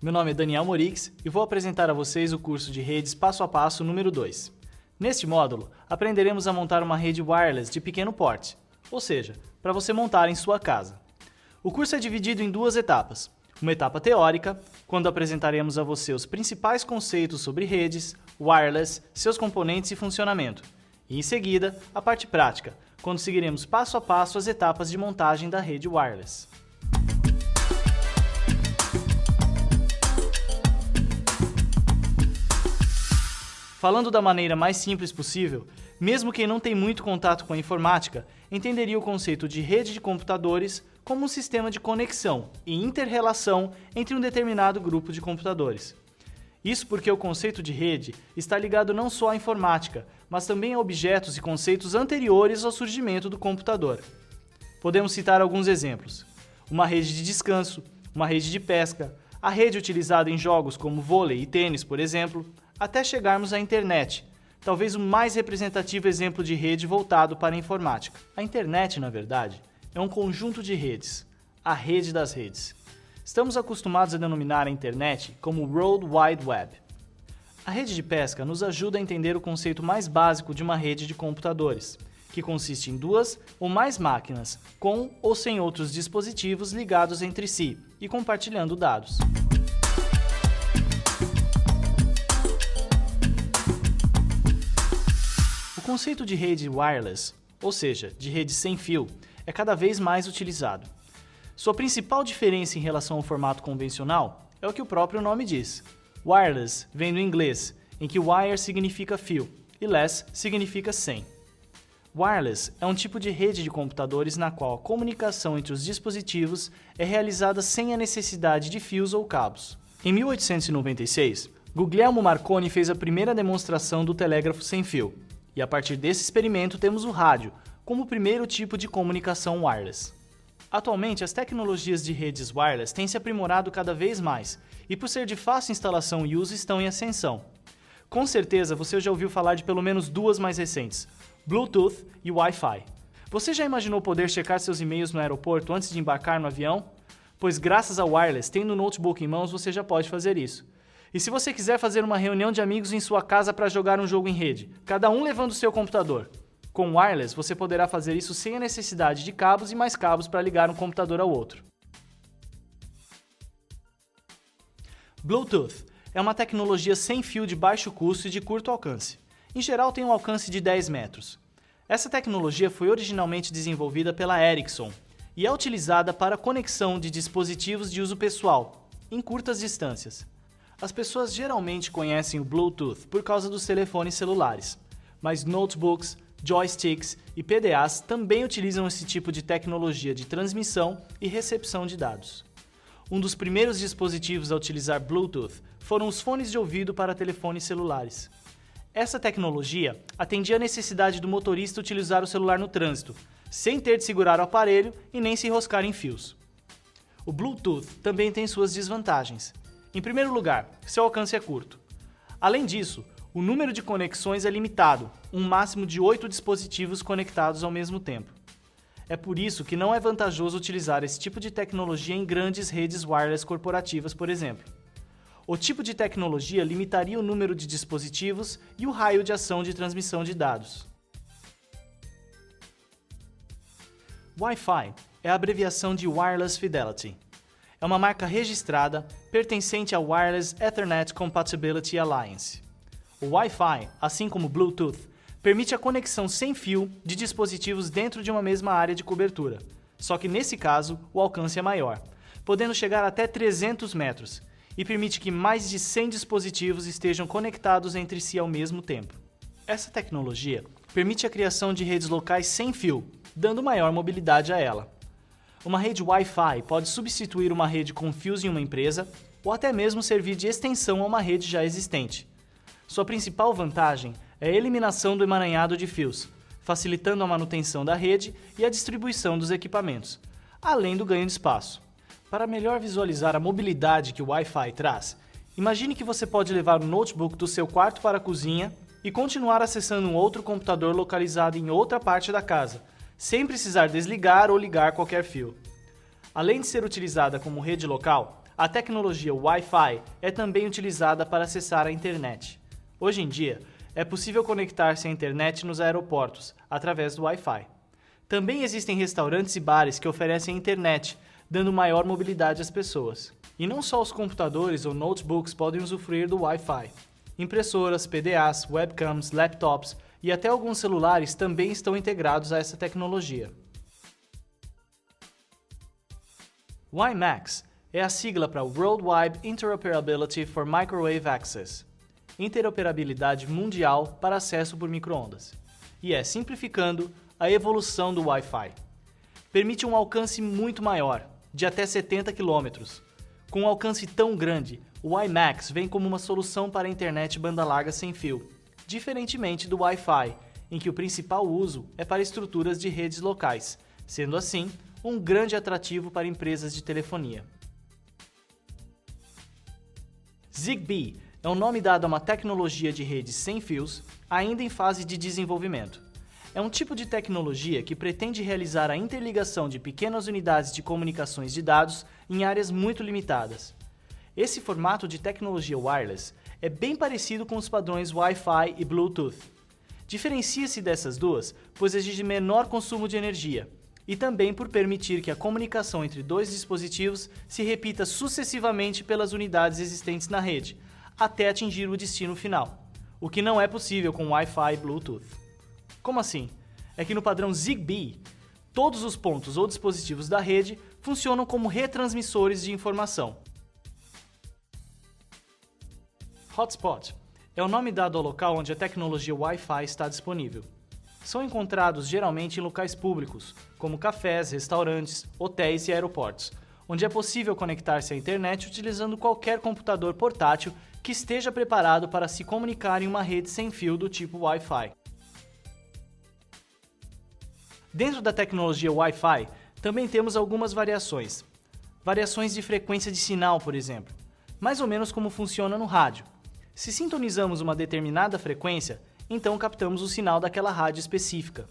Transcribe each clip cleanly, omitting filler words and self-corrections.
Meu nome é Daniel Morix e vou apresentar a vocês o curso de redes passo a passo número 2. Neste módulo, aprenderemos a montar uma rede wireless de pequeno porte, ou seja, para você montar em sua casa. O curso é dividido em duas etapas. Uma etapa teórica, quando apresentaremos a você os principais conceitos sobre redes, wireless, seus componentes e funcionamento. E em seguida, a parte prática, quando seguiremos passo a passo as etapas de montagem da rede wireless. Falando da maneira mais simples possível, mesmo quem não tem muito contato com a informática, entenderia o conceito de rede de computadores como um sistema de conexão e inter-relação entre um determinado grupo de computadores. Isso porque o conceito de rede está ligado não só à informática, mas também a objetos e conceitos anteriores ao surgimento do computador. Podemos citar alguns exemplos: uma rede de descanso, uma rede de pesca, a rede utilizada em jogos como vôlei e tênis, por exemplo, até chegarmos à internet, talvez o mais representativo exemplo de rede voltado para a informática. A internet, na verdade, é um conjunto de redes, a rede das redes. Estamos acostumados a denominar a internet como World Wide Web. A rede de pesca nos ajuda a entender o conceito mais básico de uma rede de computadores, que consiste em duas ou mais máquinas, com ou sem outros dispositivos ligados entre si e compartilhando dados. O conceito de rede wireless, ou seja, de rede sem fio, é cada vez mais utilizado. Sua principal diferença em relação ao formato convencional é o que o próprio nome diz. Wireless vem do inglês, em que wire significa fio e less significa sem. Wireless é um tipo de rede de computadores na qual a comunicação entre os dispositivos é realizada sem a necessidade de fios ou cabos. Em 1896, Guglielmo Marconi fez a primeira demonstração do telégrafo sem fio, e a partir desse experimento temos o rádio como o primeiro tipo de comunicação wireless. Atualmente, as tecnologias de redes wireless têm se aprimorado cada vez mais e, por ser de fácil instalação e uso, estão em ascensão. Com certeza, você já ouviu falar de pelo menos duas mais recentes, Bluetooth e Wi-Fi. Você já imaginou poder checar seus e-mails no aeroporto antes de embarcar no avião? Pois graças ao wireless, tendo o notebook em mãos, você já pode fazer isso. E se você quiser fazer uma reunião de amigos em sua casa para jogar um jogo em rede, cada um levando o seu computador? Com wireless, você poderá fazer isso sem a necessidade de cabos e mais cabos para ligar um computador ao outro. Bluetooth é uma tecnologia sem fio de baixo custo e de curto alcance. Em geral, tem um alcance de 10 metros. Essa tecnologia foi originalmente desenvolvida pela Ericsson e é utilizada para a conexão de dispositivos de uso pessoal, em curtas distâncias. As pessoas geralmente conhecem o Bluetooth por causa dos telefones celulares, mas notebooks, joysticks e PDAs também utilizam esse tipo de tecnologia de transmissão e recepção de dados. Um dos primeiros dispositivos a utilizar Bluetooth foram os fones de ouvido para telefones celulares. Essa tecnologia atendia à necessidade do motorista utilizar o celular no trânsito, sem ter de segurar o aparelho e nem se enroscar em fios. O Bluetooth também tem suas desvantagens. Em primeiro lugar, seu alcance é curto. Além disso, o número de conexões é limitado, um máximo de 8 dispositivos conectados ao mesmo tempo. É por isso que não é vantajoso utilizar esse tipo de tecnologia em grandes redes wireless corporativas, por exemplo. O tipo de tecnologia limitaria o número de dispositivos e o raio de ação de transmissão de dados. Wi-Fi é a abreviação de Wireless Fidelity. É uma marca registrada pertencente à Wireless Ethernet Compatibility Alliance. O Wi-Fi, assim como o Bluetooth, permite a conexão sem fio de dispositivos dentro de uma mesma área de cobertura, só que nesse caso o alcance é maior, podendo chegar até 300 metros, e permite que mais de 100 dispositivos estejam conectados entre si ao mesmo tempo. Essa tecnologia permite a criação de redes locais sem fio, dando maior mobilidade a ela. Uma rede Wi-Fi pode substituir uma rede com fios em uma empresa ou até mesmo servir de extensão a uma rede já existente. Sua principal vantagem é a eliminação do emaranhado de fios, facilitando a manutenção da rede e a distribuição dos equipamentos, além do ganho de espaço. Para melhor visualizar a mobilidade que o Wi-Fi traz, imagine que você pode levar o notebook do seu quarto para a cozinha e continuar acessando um outro computador localizado em outra parte da casa, sem precisar desligar ou ligar qualquer fio. Além de ser utilizada como rede local, A tecnologia Wi-Fi é também utilizada para acessar a internet. Hoje em dia, é possível conectar-se à internet nos aeroportos, através do Wi-Fi. Também existem restaurantes e bares que oferecem internet, dando maior mobilidade às pessoas. E não só os computadores ou notebooks podem usufruir do Wi-Fi. Impressoras, PDAs, webcams, laptops e até alguns celulares também estão integrados a essa tecnologia. WiMAX é a sigla para Worldwide Interoperability for Microwave Access, interoperabilidade mundial para acesso por microondas, e é, simplificando, a evolução do Wi-Fi. Permite um alcance muito maior, de até 70 km. Com um alcance tão grande, o WiMAX vem como uma solução para a internet banda larga sem fio, diferentemente do Wi-Fi, em que o principal uso é para estruturas de redes locais, sendo assim, um grande atrativo para empresas de telefonia. Zigbee é o nome dado a uma tecnologia de redes sem fios, ainda em fase de desenvolvimento. É um tipo de tecnologia que pretende realizar a interligação de pequenas unidades de comunicações de dados em áreas muito limitadas. Esse formato de tecnologia wireless é bem parecido com os padrões Wi-Fi e Bluetooth. Diferencia-se dessas duas, pois exige menor consumo de energia, e também por permitir que a comunicação entre dois dispositivos se repita sucessivamente pelas unidades existentes na rede, até atingir o destino final, o que não é possível com Wi-Fi e Bluetooth. Como assim? É que no padrão Zigbee, todos os pontos ou dispositivos da rede funcionam como retransmissores de informação. Hotspot é o nome dado ao local onde a tecnologia Wi-Fi está disponível. São encontrados geralmente em locais públicos, como cafés, restaurantes, hotéis e aeroportos, onde é possível conectar-se à internet utilizando qualquer computador portátil que esteja preparado para se comunicar em uma rede sem fio do tipo Wi-Fi. Dentro da tecnologia Wi-Fi, também temos algumas variações. Variações de frequência de sinal, por exemplo, mais ou menos como funciona no rádio. Se sintonizamos uma determinada frequência, então captamos o sinal daquela rádio específica.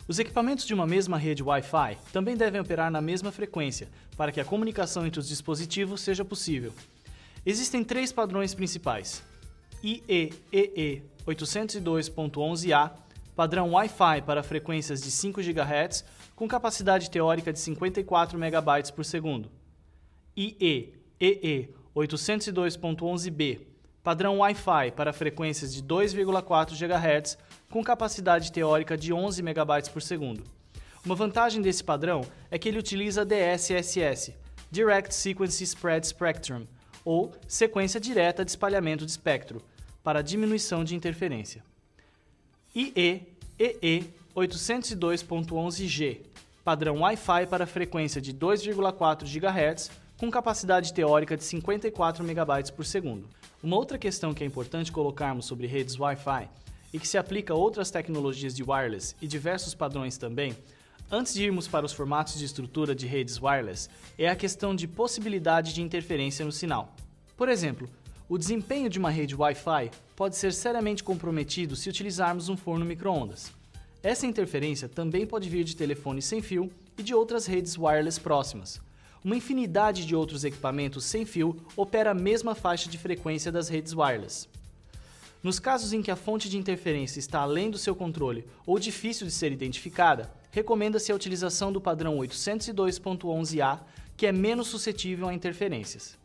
Os equipamentos de uma mesma rede Wi-Fi também devem operar na mesma frequência, para que a comunicação entre os dispositivos seja possível. Existem 3 padrões principais: IEEE 802.11a, padrão Wi-Fi para frequências de 5 GHz, com capacidade teórica de 54 MB por segundo. IEEE 802.11b, padrão Wi-Fi para frequências de 2,4 GHz, com capacidade teórica de 11 MB por segundo. Uma vantagem desse padrão é que ele utiliza DSSS, Direct Sequence Spread Spectrum, ou sequência direta de espalhamento de espectro, para diminuição de interferência. IEEE 802.11g, padrão Wi-Fi para frequência de 2,4 GHz, com capacidade teórica de 54 MB por segundo. Uma outra questão que é importante colocarmos sobre redes Wi-Fi e que se aplica a outras tecnologias de wireless e diversos padrões também, antes de irmos para os formatos de estrutura de redes wireless, é a questão de possibilidade de interferência no sinal. Por exemplo, o desempenho de uma rede Wi-Fi pode ser seriamente comprometido se utilizarmos um forno micro-ondas. Essa interferência também pode vir de telefones sem fio e de outras redes wireless próximas. Uma infinidade de outros equipamentos sem fio opera a mesma faixa de frequência das redes wireless. Nos casos em que a fonte de interferência está além do seu controle ou difícil de ser identificada, recomenda-se a utilização do padrão 802.11a, que é menos suscetível a interferências.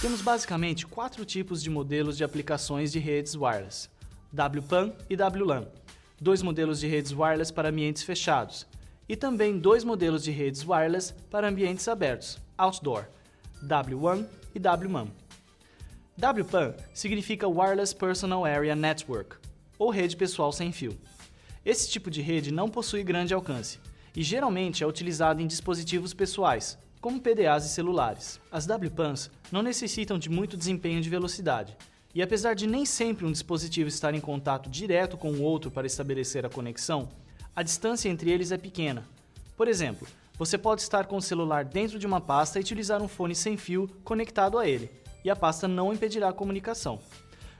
Temos basicamente 4 tipos de modelos de aplicações de redes wireless: WPAN e WLAN, 2 modelos de redes wireless para ambientes fechados, e também 2 modelos de redes wireless para ambientes abertos, outdoor, W1 e WMAN. WPAN significa Wireless Personal Area Network, ou rede pessoal sem fio. Esse tipo de rede não possui grande alcance, e geralmente é utilizado em dispositivos pessoais, como PDAs e celulares. As WPANs não necessitam de muito desempenho de velocidade, e apesar de nem sempre um dispositivo estar em contato direto com o outro para estabelecer a conexão, a distância entre eles é pequena. Por exemplo, você pode estar com o celular dentro de uma pasta e utilizar um fone sem fio conectado a ele, e a pasta não impedirá a comunicação.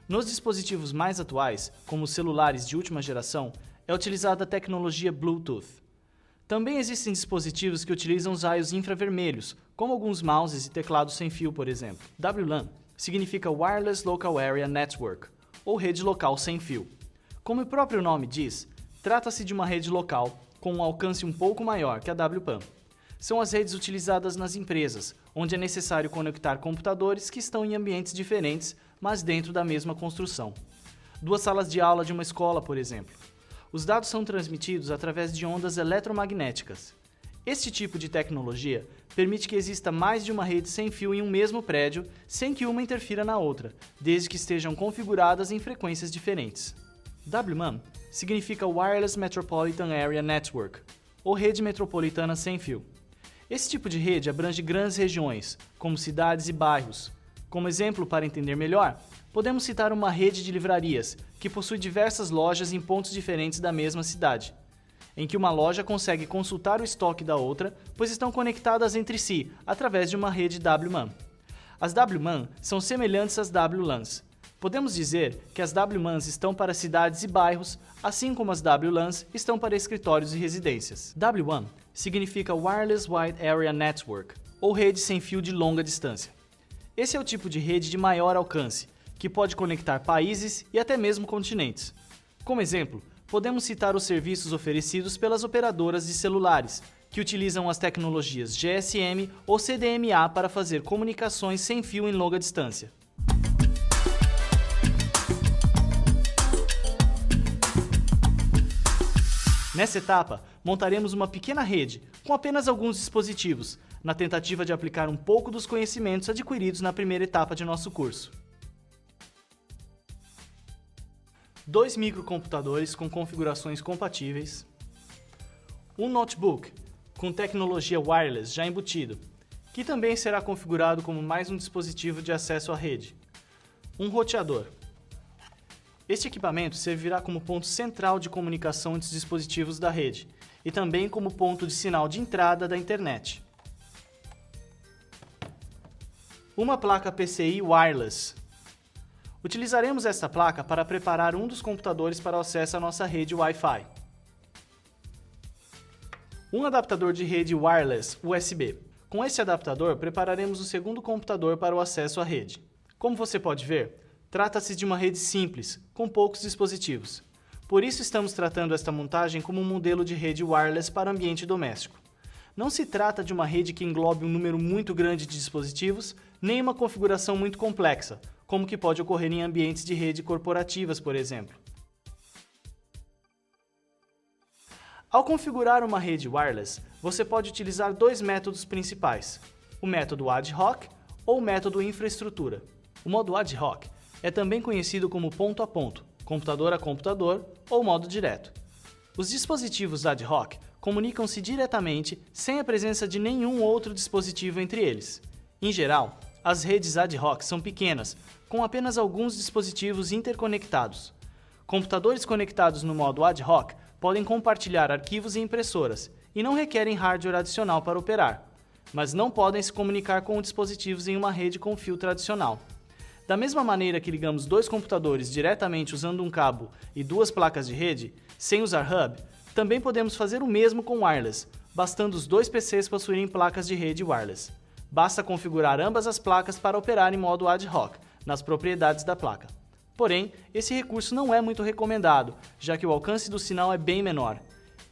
Nos dispositivos mais atuais, como os celulares de última geração, é utilizada a tecnologia Bluetooth. Também existem dispositivos que utilizam os raios infravermelhos, como alguns mouses e teclados sem fio, por exemplo. WLAN significa Wireless Local Area Network, ou rede local sem fio. Como o próprio nome diz, trata-se de uma rede local com um alcance um pouco maior que a WPAN. São as redes utilizadas nas empresas, onde é necessário conectar computadores que estão em ambientes diferentes, mas dentro da mesma construção. Duas salas de aula de uma escola, por exemplo. Os dados são transmitidos através de ondas eletromagnéticas. Este tipo de tecnologia permite que exista mais de uma rede sem fio em um mesmo prédio, sem que uma interfira na outra, desde que estejam configuradas em frequências diferentes. WMAN significa Wireless Metropolitan Area Network, ou rede metropolitana sem fio. Esse tipo de rede abrange grandes regiões, como cidades e bairros. Como exemplo, para entender melhor, podemos citar uma rede de livrarias, que possui diversas lojas em pontos diferentes da mesma cidade, em que uma loja consegue consultar o estoque da outra, pois estão conectadas entre si através de uma rede WMAN. As WMAN são semelhantes às WLANs. Podemos dizer que as WMANs estão para cidades e bairros, assim como as WLANs estão para escritórios e residências. WWAN significa Wireless Wide Area Network, ou rede sem fio de longa distância. Esse é o tipo de rede de maior alcance, que pode conectar países e até mesmo continentes. Como exemplo, podemos citar os serviços oferecidos pelas operadoras de celulares, que utilizam as tecnologias GSM ou CDMA para fazer comunicações sem fio em longa distância. Nessa etapa, montaremos uma pequena rede, com apenas alguns dispositivos, na tentativa de aplicar um pouco dos conhecimentos adquiridos na primeira etapa de nosso curso. 2 microcomputadores com configurações compatíveis, um notebook com tecnologia wireless já embutido, que também será configurado como mais um dispositivo de acesso à rede, um roteador. Este equipamento servirá como ponto central de comunicação entre os dispositivos da rede e também como ponto de sinal de entrada da internet. Uma placa PCI wireless. Utilizaremos esta placa para preparar um dos computadores para o acesso à nossa rede Wi-Fi. Um adaptador de rede wireless USB. Com este adaptador, prepararemos o segundo computador para o acesso à rede. Como você pode ver, trata-se de uma rede simples, com poucos dispositivos. Por isso estamos tratando esta montagem como um modelo de rede wireless para ambiente doméstico. Não se trata de uma rede que englobe um número muito grande de dispositivos, nem uma configuração muito complexa, como que pode ocorrer em ambientes de rede corporativas, por exemplo. Ao configurar uma rede wireless, você pode utilizar dois métodos principais, o método ad hoc ou o método infraestrutura. O modo ad hoc é também conhecido como ponto a ponto, computador a computador ou modo direto. Os dispositivos ad hoc comunicam-se diretamente sem a presença de nenhum outro dispositivo entre eles. Em geral, as redes ad hoc são pequenas, com apenas alguns dispositivos interconectados. Computadores conectados no modo ad hoc podem compartilhar arquivos e impressoras e não requerem hardware adicional para operar, mas não podem se comunicar com dispositivos em uma rede com fio tradicional. Da mesma maneira que ligamos dois computadores diretamente usando um cabo e duas placas de rede, sem usar hub, também podemos fazer o mesmo com wireless, bastando os dois PCs possuírem placas de rede wireless. Basta configurar ambas as placas para operar em modo ad hoc, nas propriedades da placa. Porém, esse recurso não é muito recomendado, já que o alcance do sinal é bem menor.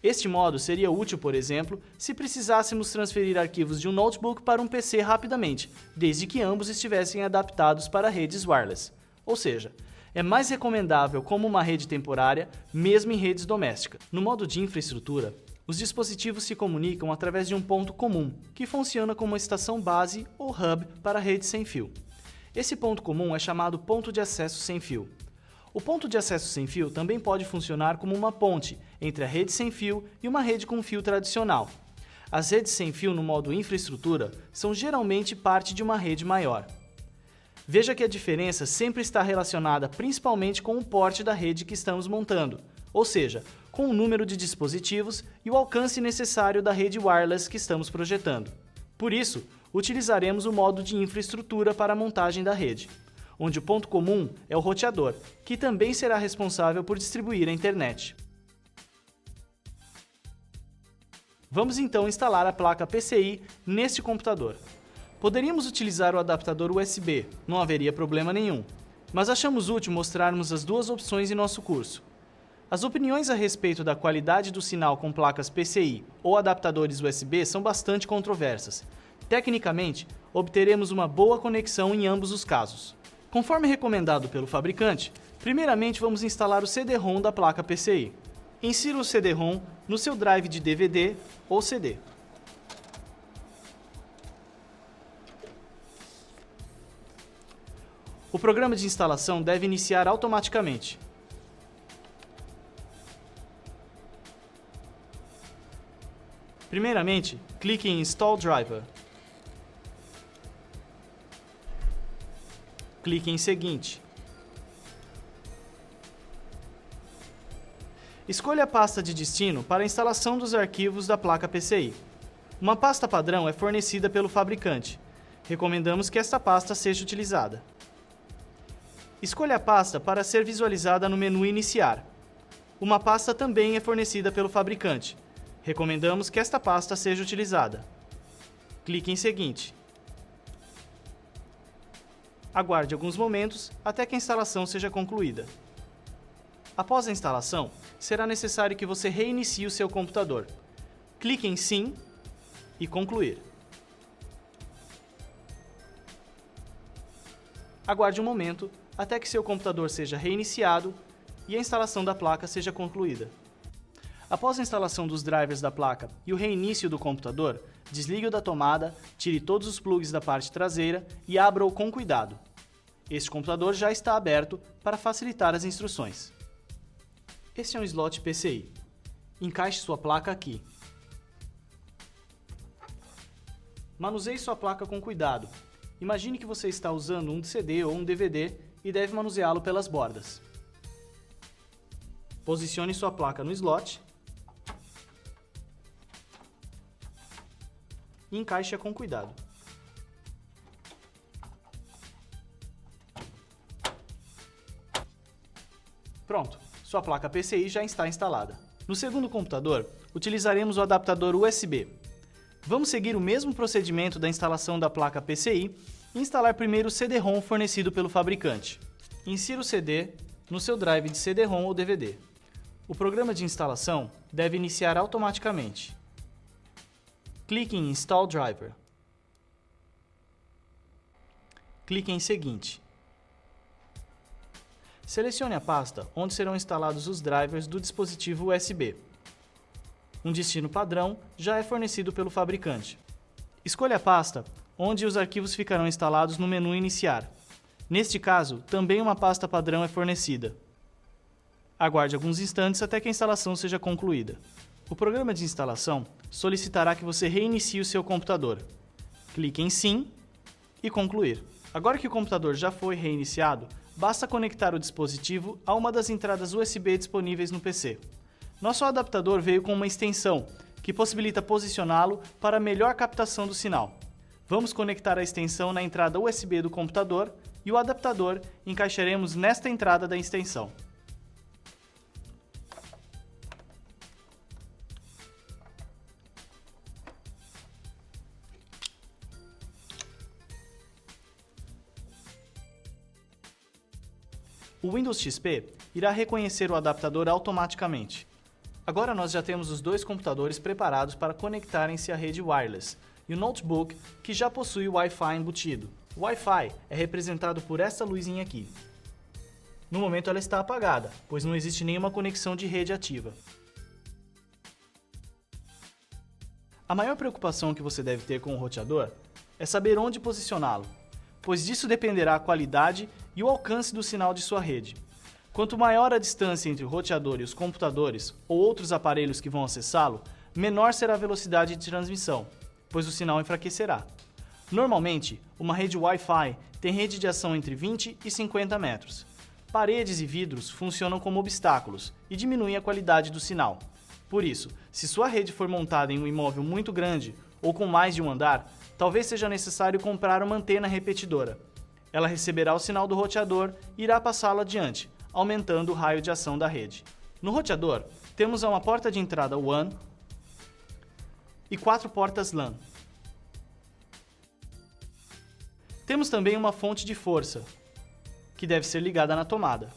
Este modo seria útil, por exemplo, se precisássemos transferir arquivos de um notebook para um PC rapidamente, desde que ambos estivessem adaptados para redes wireless. Ou seja, é mais recomendável como uma rede temporária, mesmo em redes domésticas. No modo de infraestrutura, os dispositivos se comunicam através de um ponto comum, que funciona como uma estação base ou hub para redes sem fio. Esse ponto comum é chamado ponto de acesso sem fio. O ponto de acesso sem fio também pode funcionar como uma ponte entre a rede sem fio e uma rede com fio tradicional. As redes sem fio no modo infraestrutura são geralmente parte de uma rede maior. Veja que a diferença sempre está relacionada principalmente com o porte da rede que estamos montando, ou seja, com o número de dispositivos e o alcance necessário da rede wireless que estamos projetando. Por isso, utilizaremos o modo de infraestrutura para a montagem da rede, onde o ponto comum é o roteador, que também será responsável por distribuir a internet. Vamos então instalar a placa PCI neste computador. Poderíamos utilizar o adaptador USB, não haveria problema nenhum, mas achamos útil mostrarmos as duas opções em nosso curso. As opiniões a respeito da qualidade do sinal com placas PCI ou adaptadores USB são bastante controversas. Tecnicamente, obteremos uma boa conexão em ambos os casos. Conforme recomendado pelo fabricante, primeiramente vamos instalar o CD-ROM da placa PCI. Insira o CD-ROM no seu drive de DVD ou CD. O programa de instalação deve iniciar automaticamente. Primeiramente, clique em Install Driver. Clique em Seguinte. Escolha a pasta de destino para a instalação dos arquivos da placa PCI. Uma pasta padrão é fornecida pelo fabricante. Recomendamos que esta pasta seja utilizada. Escolha a pasta para ser visualizada no menu Iniciar. Uma pasta também é fornecida pelo fabricante. Recomendamos que esta pasta seja utilizada. Clique em Seguinte. Aguarde alguns momentos até que a instalação seja concluída. Após a instalação, será necessário que você reinicie o seu computador. Clique em Sim e Concluir. Aguarde um momento até que seu computador seja reiniciado e a instalação da placa seja concluída. Após a instalação dos drivers da placa e o reinício do computador, desligue-o da tomada, tire todos os plugs da parte traseira e abra-o com cuidado. Este computador já está aberto para facilitar as instruções. Este é um slot PCI. Encaixe sua placa aqui. Manuseie sua placa com cuidado. Imagine que você está usando um CD ou um DVD e deve manuseá-lo pelas bordas. Posicione sua placa no slot e encaixe-a com cuidado. Pronto, sua placa PCI já está instalada. No segundo computador, utilizaremos o adaptador USB. Vamos seguir o mesmo procedimento da instalação da placa PCI e instalar primeiro o CD-ROM fornecido pelo fabricante. Insira o CD no seu drive de CD-ROM ou DVD. O programa de instalação deve iniciar automaticamente. Clique em Install Driver. Clique em Seguinte. Selecione a pasta onde serão instalados os drivers do dispositivo USB. Um destino padrão já é fornecido pelo fabricante. Escolha a pasta onde os arquivos ficarão instalados no menu Iniciar. Neste caso, também uma pasta padrão é fornecida. Aguarde alguns instantes até que a instalação seja concluída. O programa de instalação solicitará que você reinicie o seu computador. Clique em Sim e Concluir. Agora que o computador já foi reiniciado, basta conectar o dispositivo a uma das entradas USB disponíveis no PC. Nosso adaptador veio com uma extensão, que possibilita posicioná-lo para melhor captação do sinal. Vamos conectar a extensão na entrada USB do computador e o adaptador encaixaremos nesta entrada da extensão. O Windows XP irá reconhecer o adaptador automaticamente. Agora nós já temos os dois computadores preparados para conectarem-se à rede wireless e o notebook que já possui o Wi-Fi embutido. O Wi-Fi é representado por essa luzinha aqui. No momento ela está apagada, pois não existe nenhuma conexão de rede ativa. A maior preocupação que você deve ter com o roteador é saber onde posicioná-lo, pois disso dependerá a qualidade e o alcance do sinal de sua rede. Quanto maior a distância entre o roteador e os computadores ou outros aparelhos que vão acessá-lo, menor será a velocidade de transmissão, pois o sinal enfraquecerá. Normalmente, uma rede Wi-Fi tem rede de ação entre 20 e 50 metros. Paredes e vidros funcionam como obstáculos e diminuem a qualidade do sinal. Por isso, se sua rede for montada em um imóvel muito grande ou com mais de um andar, talvez seja necessário comprar uma antena repetidora. Ela receberá o sinal do roteador e irá passá-lo adiante, aumentando o raio de ação da rede. No roteador, temos uma porta de entrada WAN, e 4 portas LAN. Temos também uma fonte de força, que deve ser ligada na tomada.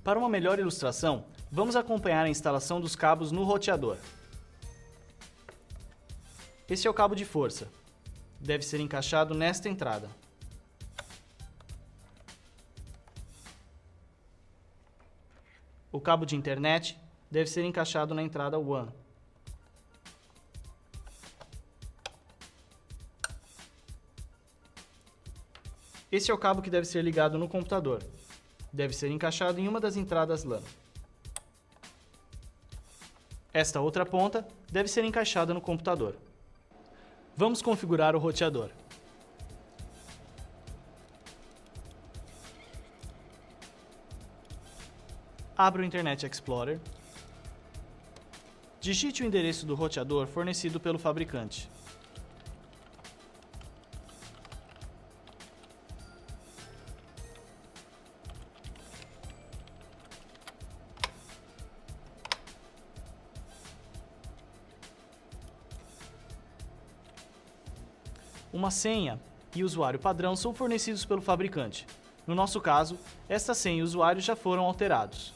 Para uma melhor ilustração, vamos acompanhar a instalação dos cabos no roteador. Este é o cabo de força. Deve ser encaixado nesta entrada. O cabo de internet deve ser encaixado na entrada WAN. Este é o cabo que deve ser ligado no computador. Deve ser encaixado em uma das entradas LAN. Esta outra ponta deve ser encaixada no computador. Vamos configurar o roteador. Abra o Internet Explorer. Digite o endereço do roteador fornecido pelo fabricante. Uma senha e usuário padrão são fornecidos pelo fabricante. No nosso caso, esta senha e usuário já foram alterados.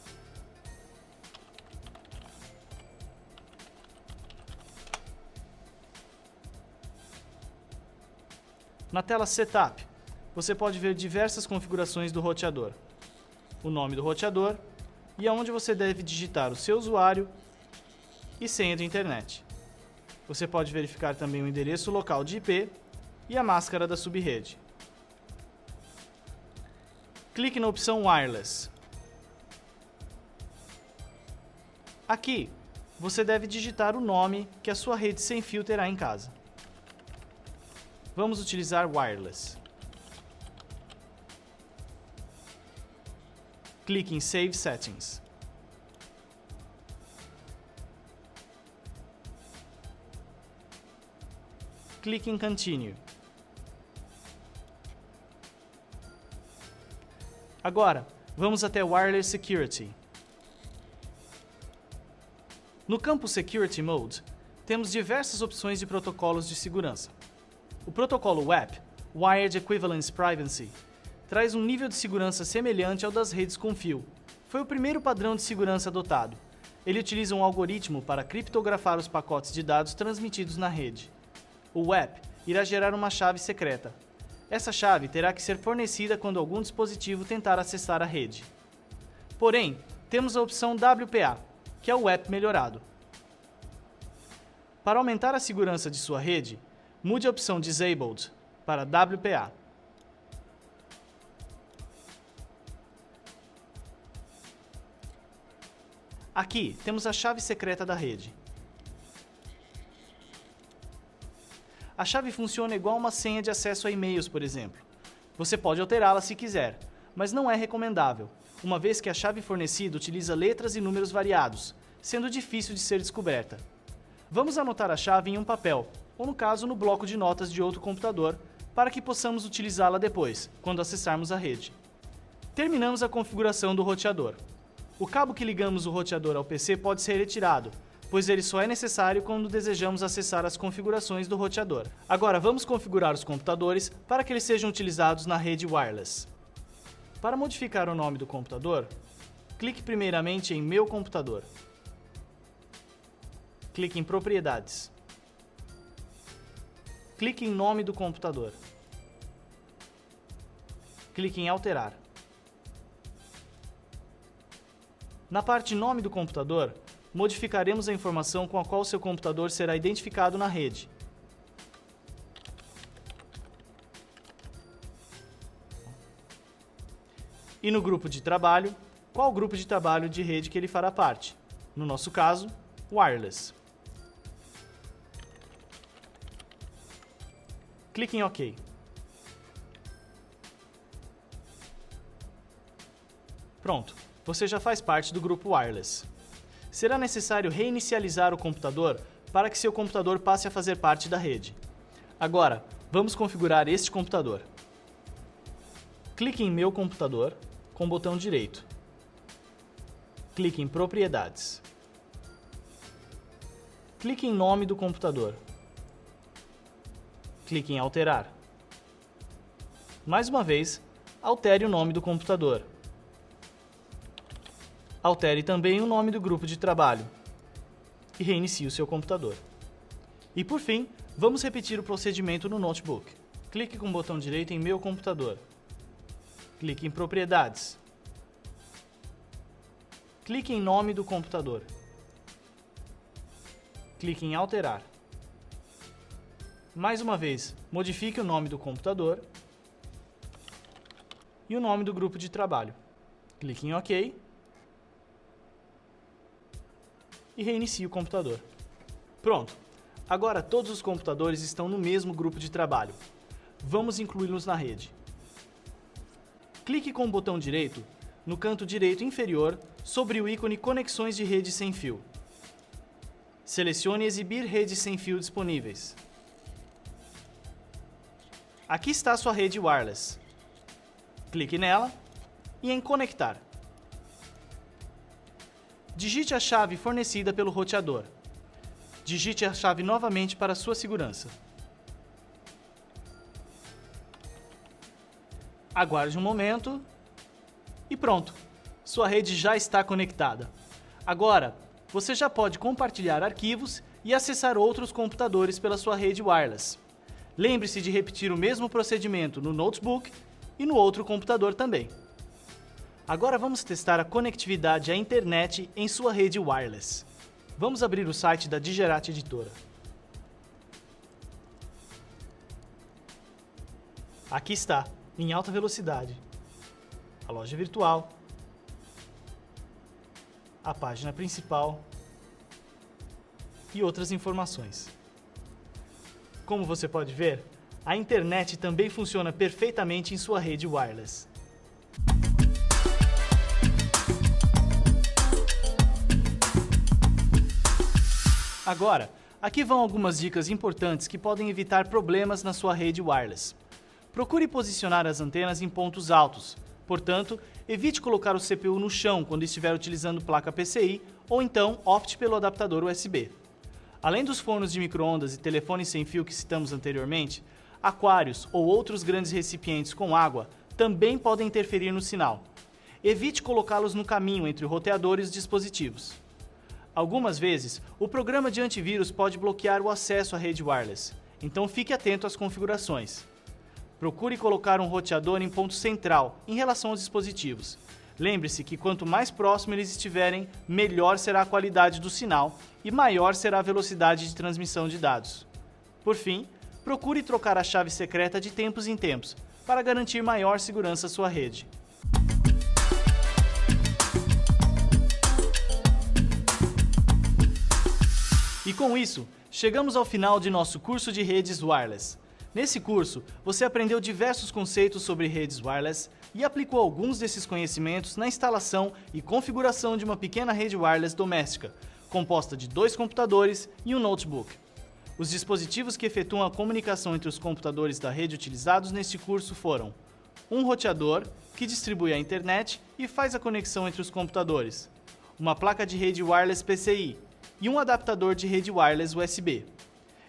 Na tela Setup, você pode ver diversas configurações do roteador, o nome do roteador e aonde você deve digitar o seu usuário e senha de internet. Você pode verificar também o endereço local de IP e a máscara da subrede. Clique na opção Wireless. Aqui, você deve digitar o nome que a sua rede sem fio terá em casa. Vamos utilizar Wireless. Clique em Save Settings. Clique em Continue. Agora, vamos até Wireless Security. No campo Security Mode, temos diversas opções de protocolos de segurança. O protocolo WEP, Wired Equivalence Privacy, traz um nível de segurança semelhante ao das redes com fio. Foi o primeiro padrão de segurança adotado. Ele utiliza um algoritmo para criptografar os pacotes de dados transmitidos na rede. O WEP irá gerar uma chave secreta. Essa chave terá que ser fornecida quando algum dispositivo tentar acessar a rede. Porém, temos a opção WPA, que é o WEP melhorado. Para aumentar a segurança de sua rede, mude a opção Disabled para WPA. Aqui temos a chave secreta da rede. A chave funciona igual uma senha de acesso a e-mails, por exemplo. Você pode alterá-la se quiser, mas não é recomendável, uma vez que a chave fornecida utiliza letras e números variados, sendo difícil de ser descoberta. Vamos anotar a chave em um papel, ou no caso no bloco de notas de outro computador, para que possamos utilizá-la depois, quando acessarmos a rede. Terminamos a configuração do roteador. O cabo que ligamos o roteador ao PC pode ser retirado, pois ele só é necessário quando desejamos acessar as configurações do roteador. Agora vamos configurar os computadores para que eles sejam utilizados na rede wireless. Para modificar o nome do computador, clique primeiramente em Meu computador. Clique em Propriedades. Clique em Nome do computador. Clique em Alterar. Na parte Nome do computador, modificaremos a informação com a qual seu computador será identificado na rede. E no grupo de trabalho, qual grupo de trabalho de rede que ele fará parte? No nosso caso, Wireless. Clique em OK. Pronto, você já faz parte do grupo Wireless. Será necessário reinicializar o computador para que seu computador passe a fazer parte da rede. Agora, vamos configurar este computador. Clique em Meu computador com o botão direito. Clique em Propriedades. Clique em Nome do computador. clique em Alterar. Mais uma vez, altere o nome do computador. Altere também o nome do grupo de trabalho e reinicie o seu computador. E por fim, vamos repetir o procedimento no notebook. Clique com o botão direito em Meu computador. Clique em Propriedades. Clique em Nome do computador. Clique em Alterar. Mais uma vez, modifique o nome do computador e o nome do grupo de trabalho. Clique em OK e reinicie o computador. Pronto! Agora todos os computadores estão no mesmo grupo de trabalho. Vamos incluí-los na rede. Clique com o botão direito no canto direito inferior sobre o ícone Conexões de rede sem fio. Selecione Exibir redes sem fio disponíveis. Aqui está a sua rede wireless. Clique nela e em Conectar. Digite a chave fornecida pelo roteador. Digite a chave novamente para sua segurança. Aguarde um momento e pronto! Sua rede já está conectada. Agora, você já pode compartilhar arquivos e acessar outros computadores pela sua rede wireless. Lembre-se de repetir o mesmo procedimento no notebook e no outro computador também. Agora vamos testar a conectividade à internet em sua rede wireless. Vamos abrir o site da Digerati Editora. Aqui está, em alta velocidade, a loja virtual, a página principal e outras informações. Como você pode ver, a internet também funciona perfeitamente em sua rede wireless. Agora, aqui vão algumas dicas importantes que podem evitar problemas na sua rede wireless. Procure posicionar as antenas em pontos altos, portanto, evite colocar o CPU no chão quando estiver utilizando placa PCI ou então opte pelo adaptador USB. Além dos fornos de micro-ondas e telefones sem fio que citamos anteriormente, aquários ou outros grandes recipientes com água também podem interferir no sinal. Evite colocá-los no caminho entre o roteador e os dispositivos. Algumas vezes, o programa de antivírus pode bloquear o acesso à rede wireless, então fique atento às configurações. Procure colocar um roteador em ponto central em relação aos dispositivos. Lembre-se que quanto mais próximo eles estiverem, melhor será a qualidade do sinal e maior será a velocidade de transmissão de dados. Por fim, procure trocar a chave secreta de tempos em tempos, para garantir maior segurança à sua rede. E com isso, chegamos ao final de nosso curso de redes wireless. Nesse curso, você aprendeu diversos conceitos sobre redes wireless e aplicou alguns desses conhecimentos na instalação e configuração de uma pequena rede wireless doméstica, composta de 2 computadores e um notebook. Os dispositivos que efetuam a comunicação entre os computadores da rede utilizados neste curso foram um roteador, que distribui a internet e faz a conexão entre os computadores, uma placa de rede wireless PCI e um adaptador de rede wireless USB.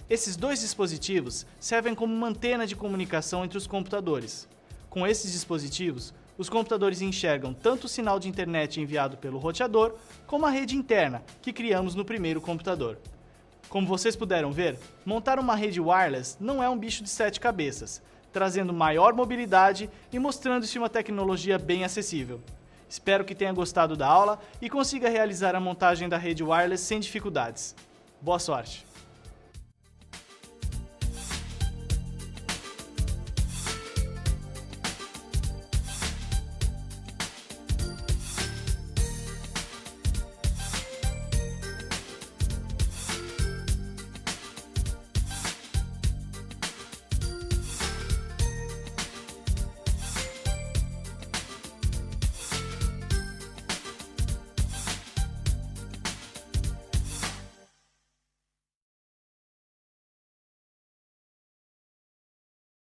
Esses 2 dispositivos servem como uma antena de comunicação entre os computadores. Com esses dispositivos, os computadores enxergam tanto o sinal de internet enviado pelo roteador, como a rede interna, que criamos no primeiro computador. Como vocês puderam ver, montar uma rede wireless não é um bicho de 7 cabeças, trazendo maior mobilidade e mostrando-se uma tecnologia bem acessível. Espero que tenha gostado da aula e consiga realizar a montagem da rede wireless sem dificuldades. Boa sorte!